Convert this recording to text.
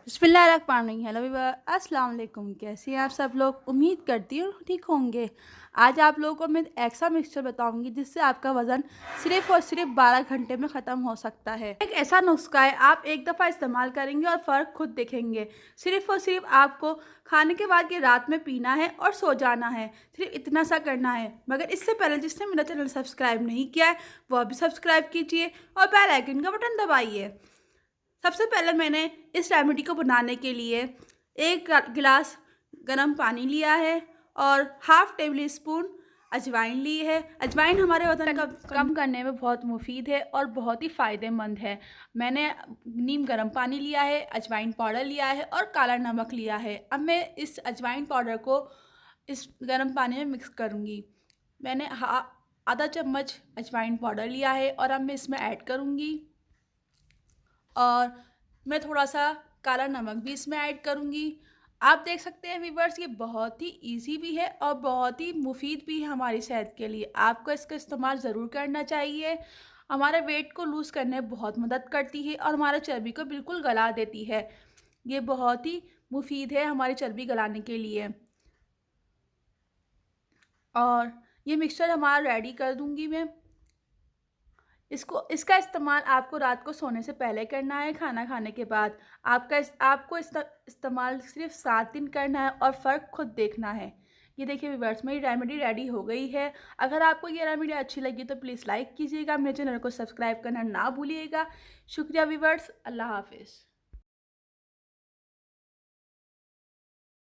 बिस्मिल्लाहिर्रहमानिर्रहीम। Hello Weaver, अस्सलाम वालेकुम। कैसे हैं आप सब लोग? उम्मीद करती हूँ ठीक होंगे। आज आप लोगों को मैं ऐसा मिक्सचर बताऊंगी जिससे आपका वज़न सिर्फ़ और सिर्फ 12 घंटे में ख़त्म हो सकता है। एक ऐसा नुस्खा है, आप एक दफ़ा इस्तेमाल करेंगे और फ़र्क खुद देखेंगे। सिर्फ़ और सिर्फ आपको खाने के बाद ये रात में पीना है और सो जाना है। सिर्फ इतना सा करना है। मगर इससे पहले जिसने मेरा चैनल सब्सक्राइब नहीं किया है वो अभी सब्सक्राइब कीजिए और बेल आइकन का बटन दबाइए। सबसे पहले मैंने इस रेमेडी को बनाने के लिए एक गिलास गर्म पानी लिया है और हाफ़ टेबल स्पून अजवाइन ली है। अजवाइन हमारे वज़न का कम करने में बहुत मुफीद है और बहुत ही फ़ायदेमंद है। मैंने नीम गर्म पानी लिया है, अजवाइन पाउडर लिया है और काला नमक लिया है। अब मैं इस अजवाइन पाउडर को इस गर्म पानी में मिक्स करूँगी। मैंने आधा चम्मच अजवाइन पाउडर लिया है और अब मैं इसमें ऐड करूँगी और मैं थोड़ा सा काला नमक भी इसमें ऐड करूँगी। आप देख सकते हैं व्यूअर्स, ये बहुत ही इजी भी है और बहुत ही मुफीद भी है हमारी सेहत के लिए। आपको इसका इस्तेमाल ज़रूर करना चाहिए। हमारे वेट को लूज़ करने में बहुत मदद करती है और हमारे चर्बी को बिल्कुल गला देती है। ये बहुत ही मुफीद है हमारी चर्बी गलाने के लिए। और ये मिक्सचर हमारा रेडी कर दूँगी मैं। इसका इस्तेमाल आपको रात को सोने से पहले करना है, खाना खाने के बाद। आपको इसका इस्तेमाल सिर्फ 7 दिन करना है और फ़र्क खुद देखना है। ये देखिए व्यूअर्स, मेरी रेमेडी रेडी हो गई है। अगर आपको ये रेमेडी अच्छी लगी तो प्लीज़ लाइक कीजिएगा, मेरे चैनल को सब्सक्राइब करना ना भूलिएगा। शुक्रिया व्यूअर्स, अल्लाह हाफ़िज़।